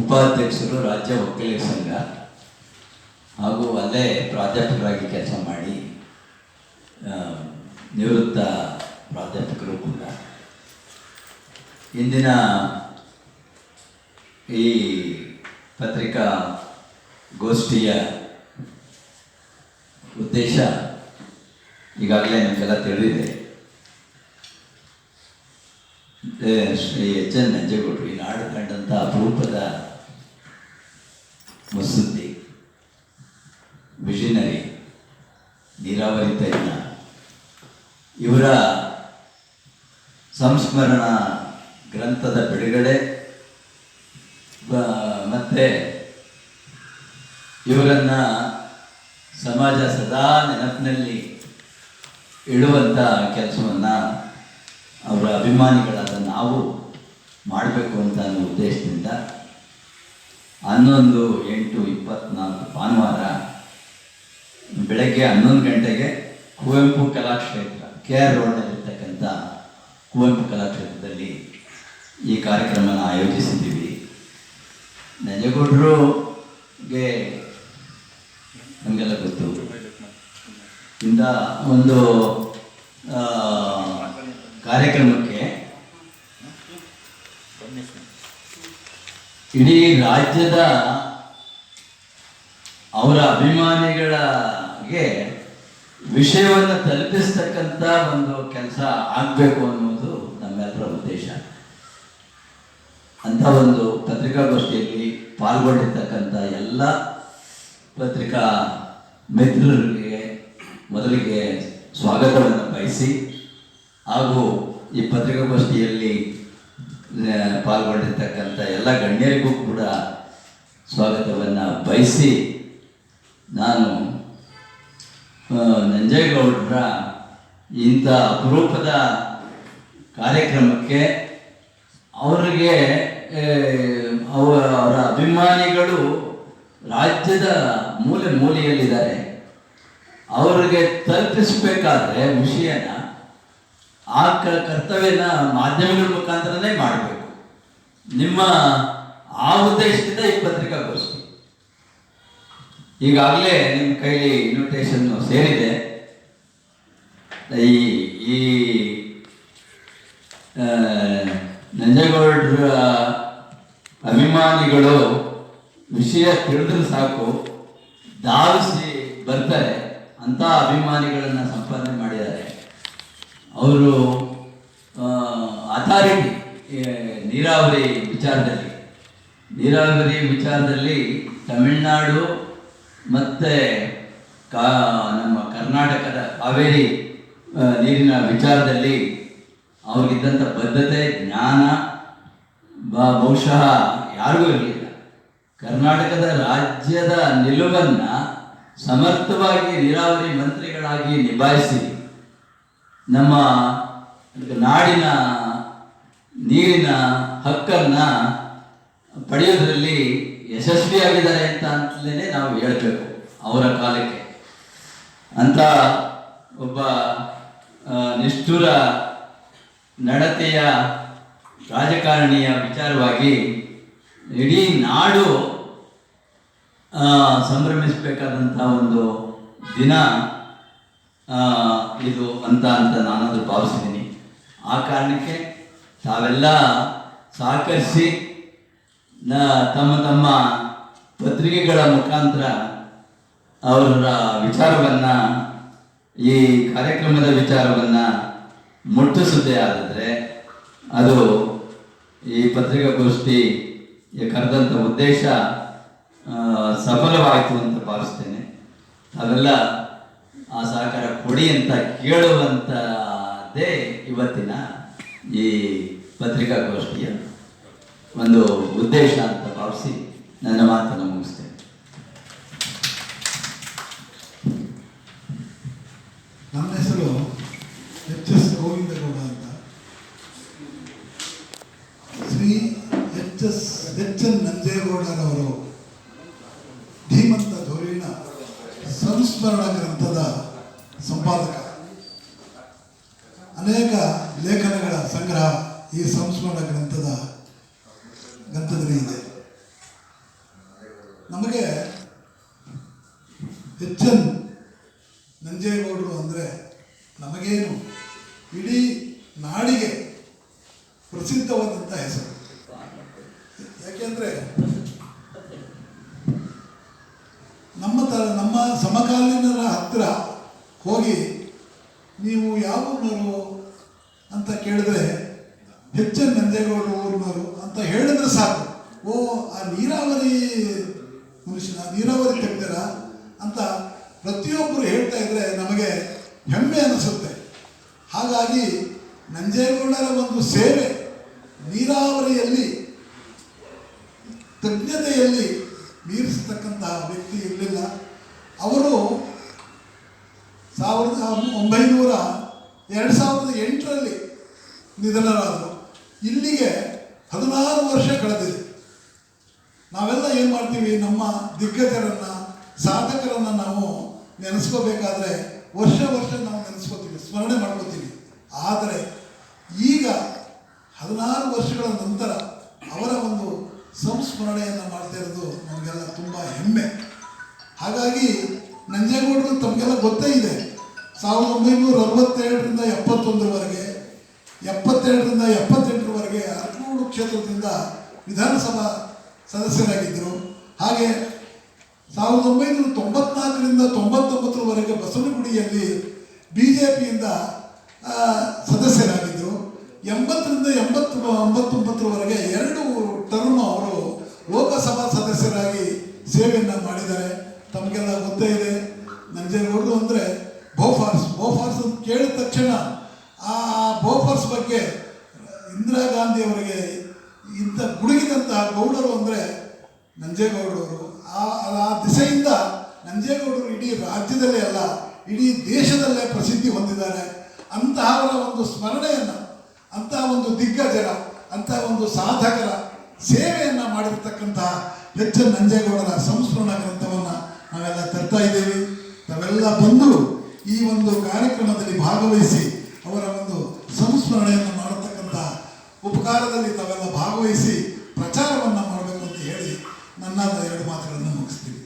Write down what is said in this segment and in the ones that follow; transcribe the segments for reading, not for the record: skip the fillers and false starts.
ಉಪಾಧ್ಯಕ್ಷರು ರಾಜ್ಯ ವಕೀಲರ ಸಂಘ ಹಾಗೂ ಅಲ್ಲೇ ಪ್ರಾಧ್ಯಾಪಕರಾಗಿ ಕೆಲಸ ಮಾಡಿ ನಿವೃತ್ತ ಪ್ರಾಧ್ಯಾಪಕರು ಕೂಡ. ಇಂದಿನ ಈ ಪತ್ರಿಕಾ ಗೋಷ್ಠಿಯ ಉದ್ದೇಶ ಈಗಾಗಲೇ ನಿಮಗೆಲ್ಲ ತಿಳಿದಿದೆ. ಶ್ರೀ ಎಚ್ ಎನ್ ನಂಜೇಗೌಡರು ಈ ನಾಡು ಕಂಡಂಥ ಅಪರೂಪದ ಮುತ್ಸದ್ದಿ, ವಿಷನರಿ, ನೀರಾವರಿ ತಜ್ಞ, ಇವರ ಸಂಸ್ಮರಣ ಗ್ರಂಥದ ಬಿಡುಗಡೆ ಮತ್ತು ಇವರನ್ನು ಸಮಾಜ ಸದಾ ನೆನಪಿನಲ್ಲಿ ಇಡುವಂಥ ಕೆಲಸವನ್ನು ಅವರ ಅಭಿಮಾನಿಗಳಾದ ನಾವು ಮಾಡಬೇಕು ಅಂತ ಅನ್ನೋ ಉದ್ದೇಶದಿಂದ 11/8/24 ಭಾನುವಾರ ಬೆಳಗ್ಗೆ 11 ಗಂಟೆಗೆ ಕುವೆಂಪು ಕಲಾಕ್ಷೇತ್ರ KR ರೋಡ್ನಲ್ಲಿರ್ತಕ್ಕಂಥ ಕುವೆಂಪು ಕಲಾಕ್ಷೇತ್ರದಲ್ಲಿ ಈ ಕಾರ್ಯಕ್ರಮನ ಆಯೋಜಿಸಿದ್ದೀವಿ. ನಂಜೇಗೌಡರಿಗೆ ನಮಗೆಲ್ಲ ಗೊತ್ತು. ಇಂದ ಒಂದು ಕಾರ್ಯಕ್ರಮಕ್ಕೆ ಇಡೀ ರಾಜ್ಯದ ಅವರ ಅಭಿಮಾನಿಗಳಿಗೆ ವಿಷಯವನ್ನು ತಲುಪಿಸ್ತಕ್ಕಂಥ ಒಂದು ಕೆಲಸ ಆಗಬೇಕು ಅನ್ನೋದು ನಮ್ಮೆಲ್ಲರ ಉದ್ದೇಶ. ಅಂಥ ಒಂದು ಪತ್ರಿಕಾಗೋಷ್ಠಿಯಲ್ಲಿ ಪಾಲ್ಗೊಂಡಿರ್ತಕ್ಕಂಥ ಎಲ್ಲ ಪತ್ರಿಕಾ ಮಿತ್ರರಿಗೆ ಮೊದಲಿಗೆ ಸ್ವಾಗತವನ್ನು ಬಯಸಿ, ಹಾಗೂ ಈ ಪತ್ರಿಕಾಗೋಷ್ಠಿಯಲ್ಲಿ ಪಾಲ್ಗೊಂಡಿರ್ತಕ್ಕಂಥ ಎಲ್ಲ ಗಣ್ಯರಿಗೂ ಕೂಡ ಸ್ವಾಗತವನ್ನು ಬಯಸಿ, ನಾನು ನಂಜೇಗೌಡರ ಇಂಥ ಅಪರೂಪದ ಕಾರ್ಯಕ್ರಮಕ್ಕೆ ಅವರಿಗೆ ಅವರ ಅಭಿಮಾನಿಗಳು ರಾಜ್ಯದ ಮೂಲೆ ಮೂಲೆಯಲ್ಲಿದ್ದಾರೆ, ಅವರಿಗೆ ತಲುಪಿಸಬೇಕಾದ್ರೆ ವಿಷಯನ ಆ ಕರ್ತವ್ಯನ ಮಾಧ್ಯಮಗಳ ಮುಖಾಂತರನೇ ಮಾಡಬೇಕು. ನಿಮ್ಮ ಆ ಉದ್ದೇಶದಿಂದ ಈ ಪತ್ರಿಕಾಗೋಷ್ಠಿ. ಈಗಾಗಲೇ ನಿಮ್ಮ ಕೈಲಿ ಇನ್ವಿಟೇಷನ್ ಸೇರಿದೆ. ಈ ನಂಜೇಗೌಡರ ಅಭಿಮಾನಿಗಳು ವಿಷಯ ತಿಳಿದ್ರೆ ಸಾಕು ಧಾವಿಸಿ ಬರ್ತಾರೆ. ಅಂಥ ಅಭಿಮಾನಿಗಳನ್ನು ಸಂಪಾದನೆ ಮಾಡಿದ್ದಾರೆ. ಅವರು ಅಥಾರಿಟಿ ನೀರಾವರಿ ವಿಚಾರದಲ್ಲಿ ತಮಿಳುನಾಡು ಮತ್ತು ನಮ್ಮ ಕರ್ನಾಟಕದ ಕಾವೇರಿ ನೀರಿನ ವಿಚಾರದಲ್ಲಿ ಅವ್ರಿಗಿದ್ದಂಥ ಬದ್ಧತೆ, ಜ್ಞಾನ ಬಹುಶಃ ಯಾರಿಗೂ ಇರಲಿಲ್ಲ. ಕರ್ನಾಟಕದ ರಾಜ್ಯದ ನಿಲುವನ್ನು ಸಮರ್ಥವಾಗಿ ನೀರಾವರಿ ಮಂತ್ರಿಗಳಾಗಿ ನಿಭಾಯಿಸಿ ನಮ್ಮ ನಾಡಿನ ನೀರಿನ ಹಕ್ಕನ್ನು ಪಡೆಯೋದ್ರಲ್ಲಿ ಯಶಸ್ವಿಯಾಗಿದ್ದಾರೆ ಅಂತಲೇ ನಾವು ಹೇಳಬೇಕು. ಅವರ ಕಾಲಕ್ಕೆ ಅಂತ ಒಬ್ಬ ನಿಷ್ಠುರ ನಡತೆಯ ರಾಜಕಾರಣಿಯ ವಿಚಾರವಾಗಿ ಇಡೀ ನಾಡು ಸಂಭ್ರಮಿಸಬೇಕಾದಂಥ ಒಂದು ದಿನ ಇದು ಅಂತ ನಾನಾದರೂ ಭಾವಿಸ್ತೀನಿ. ಆ ಕಾರಣಕ್ಕೆ ತಾವೆಲ್ಲ ಸಹಕರಿಸಿ ತಮ್ಮ ಪತ್ರಿಕೆಗಳ ಮುಖಾಂತರ ಅವರ ವಿಚಾರವನ್ನು, ಈ ಕಾರ್ಯಕ್ರಮದ ವಿಚಾರವನ್ನು ಮುಟ್ಟಿಸುತ್ತೆ ಆಗಿದ್ರೆ ಅದು ಈ ಪತ್ರಿಕಾಗೋಷ್ಠಿ ಕರೆದಂಥ ಉದ್ದೇಶ ಸಫಲವಾಯಿತು ಅಂತ ಭಾವಿಸ್ತೇನೆ. ಅವೆಲ್ಲ ಆ ಸಹಕಾರ ಕೊಡಿ ಅಂತ ಕೇಳುವಂಥದ್ದೇ ಇವತ್ತಿನ ಈ ಪತ್ರಿಕಾಗೋಷ್ಠಿಯ ಒಂದು ಉದ್ದೇಶ ಅಂತ ಭಾವಿಸಿ ನನ್ನ ಮಾತನ್ನು ಮುಗಿಸ್ತೇನೆ. ನನ್ನ ಹೆಸರು ಎಚ್.ಎಸ್. ಗೋವಿಂದಗೌಡ ಅಂತ. ಶ್ರೀ ಎಚ್.ಎನ್. ನಂಜೇಗೌಡರವರು ಧೀಮಂತ ಧೋರಿನ ಸಂಸ್ಮರಣ ಗ್ರಂಥದ ಸಂಪಾದಕ. ಅನೇಕ ಲೇಖನಗಳ ಸಂಗ್ರಹ ಈ ಸಂಸ್ಮರಣ ಗ್ರಂಥದಲ್ಲಿ ಇದೆ. ಎಚ್ ಎನ್ ನಂಜೇಗೌಡರು ಅಂದರೆ ನಮಗೇನು ಇಡೀ ನಾಡಿಗೆ ಪ್ರಸಿದ್ಧವಾದಂಥ ಹೆಸರು. ಯಾಕೆಂದರೆ ನಮ್ಮ ಸಮಕಾಲೀನರ ಹತ್ತಿರ ಹೋಗಿ ನೀವು ಯಾವ ಊರಿನವರು ಅಂತ ಕೇಳಿದ್ರೆ ಎಚ್ ಎನ್ ನಂಜೇಗೌಡರು ಊರಿನವರು ಅಂತ ಹೇಳಿದ್ರೆ ಸಾಕು, ಓ ಆ ನೀರಾವರಿ ಮನುಷ್ಯನ, ನೀರಾವರಿ ತೆಗ್ದಿರ ಅಂತ ಪ್ರತಿಯೊಬ್ಬರು ಹೇಳ್ತಾ ಇದ್ರೆ ನಮಗೆ ಹೆಮ್ಮೆ ಅನಿಸುತ್ತೆ. ಹಾಗಾಗಿ ನಂಜೇಗೌಡರ ಒಂದು ಸೇವೆ ನೀರಾವರಿಯಲ್ಲಿ ತಜ್ಞತೆಯಲ್ಲಿ ಮೀರಿಸತಕ್ಕಂತಹ ವ್ಯಕ್ತಿ ಇರಲಿಲ್ಲ. ಅವರು 2008ರಲ್ಲಿ ನಿಧನರಾದರು. ಇಲ್ಲಿಗೆ 16 ವರ್ಷ ಕಳೆದಿದೆ. ನಾವೆಲ್ಲ ಏನು ಮಾಡ್ತೀವಿ, ನಮ್ಮ ದಿಗ್ಗಜರನ್ನು, ಸಾಧಕರನ್ನು ನಾವು ನೆನೆಸ್ಕೋಬೇಕಾದ್ರೆ ವರ್ಷ ನಾವು ನೆನೆಸ್ಕೋತೀವಿ, ಸ್ಮರಣೆ ಮಾಡ್ಕೋತೀವಿ. ಆದರೆ ಈಗ 16 ವರ್ಷಗಳ ನಂತರ ಅವರ ಒಂದು ಸಂಸ್ಮರಣೆಯನ್ನು ಮಾಡ್ತಾ ಇರೋದು ನಮಗೆಲ್ಲ ತುಂಬ ಹೆಮ್ಮೆ. ಹಾಗಾಗಿ ನಂಜೇಗೌಡರು ತಮಗೆಲ್ಲ ಗೊತ್ತೇ ಇದೆ, 1967ರಿಂದ 71ರವರೆಗೆ, 72ರಿಂದ 78ರವರೆಗೆ ಅರಕಲಗೂಡು ಕ್ಷೇತ್ರದಿಂದ ವಿಧಾನಸಭಾ ಸದಸ್ಯರಾಗಿದ್ದರು. ಹಾಗೆ 1994ರಿಂದ 99ರವರೆಗೆ ಬಸವನಗುಡಿಯಲ್ಲಿ BJPಯಿಂದ ಸದಸ್ಯರಾಗಿದ್ದರು. 80ರಿಂದ 89ರವರೆಗೆ 2 ಟರ್ಮ್ ಅವರು ಲೋಕಸಭಾ ಸದಸ್ಯರಾಗಿ ಸೇವೆಯನ್ನು ಮಾಡಿದ್ದಾರೆ. ತಮಗೆಲ್ಲ ಗೊತ್ತೇ ಇದೆ, ನಂಜೇಗೌಡರು ಅಂದರೆ ಬೋಫಾರ್ಸ್ ಅಂತ ಕೇಳಿದ ತಕ್ಷಣ ಆ ಬೋಫಾರ್ಸ್ ಬಗ್ಗೆ ಇಂದಿರಾ ಗಾಂಧಿ ಅವರಿಗೆ ಇಂಥ ಗುಡುಗಿದಂತಹ ಗೌಡರು ಅಂದರೆ ನಂಜೇಗೌಡರವರು. ಆ ದಿಸೆಯಿಂದ ನಂಜೇಗೌಡರು ಇಡೀ ರಾಜ್ಯದಲ್ಲೇ ಅಲ್ಲ, ಇಡೀ ದೇಶದಲ್ಲೇ ಪ್ರಸಿದ್ಧಿ ಹೊಂದಿದ್ದಾರೆ. ಅಂತಹವರ ಒಂದು ಸ್ಮರಣೆಯನ್ನು, ಅಂತಹ ಒಂದು ದಿಗ್ಗಜರ, ಅಂತಹ ಒಂದು ಸಾಧಕರ ಸೇವೆಯನ್ನು ಮಾಡಿರ್ತಕ್ಕಂತಹ ಎಚ್ ಎನ್ ನಂಜೇಗೌಡರ ಸಂಸ್ಮರಣ ಗ್ರಂಥವನ್ನು ನಾವೆಲ್ಲ ತರ್ತಾ ಇದ್ದೇವೆ. ತಾವೆಲ್ಲ ಬಂದು ಈ ಒಂದು ಕಾರ್ಯಕ್ರಮದಲ್ಲಿ ಭಾಗವಹಿಸಿ ಅವರ ಒಂದು ಸಂಸ್ಮರಣೆಯನ್ನು ಮಾಡತಕ್ಕಂಥ ಉಪಕಾರದಲ್ಲಿ ತಾವೆಲ್ಲ ಭಾಗವಹಿಸಿ ಪ್ರಚಾರವನ್ನು ಮಾಡಬೇಕು ಅಂತ ಹೇಳಿ ನನ್ನ 2 ಮಾತುಗಳನ್ನು ಮುಗಿಸ್ತೀವಿ.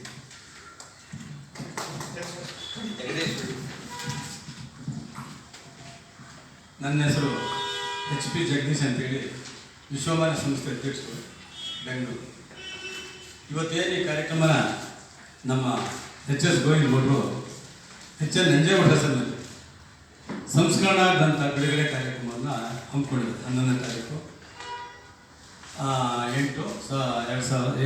ನನ್ನ ಹೆಸರು HP ಜಗದೀಶ್ ಅಂತೇಳಿ, ವಿಶ್ವಮಾನ್ಯ ಸಂಸ್ಥೆ ಅಧ್ಯಕ್ಷರು, ಬೆಂಗಳೂರು. ಇವತ್ತೇನು ಈ ಕಾರ್ಯಕ್ರಮನ ನಮ್ಮ HS ಗೋವಿಂದ ಭಟ್ರು ಎಚ್ ಎನ್ ನಂಜೇಗೌಡ ಹೆಸರಿನಲ್ಲಿ ಸಂಸ್ಕರಣಾ ಗ್ರಂಥ ಬಿಡುಗಡೆ ಕಾರ್ಯಕ್ರಮವನ್ನು ಹಮ್ಮಿಕೊಂಡಿದ್ದಾರೆ. 11ನೇ ತಾರೀಕು 8/2000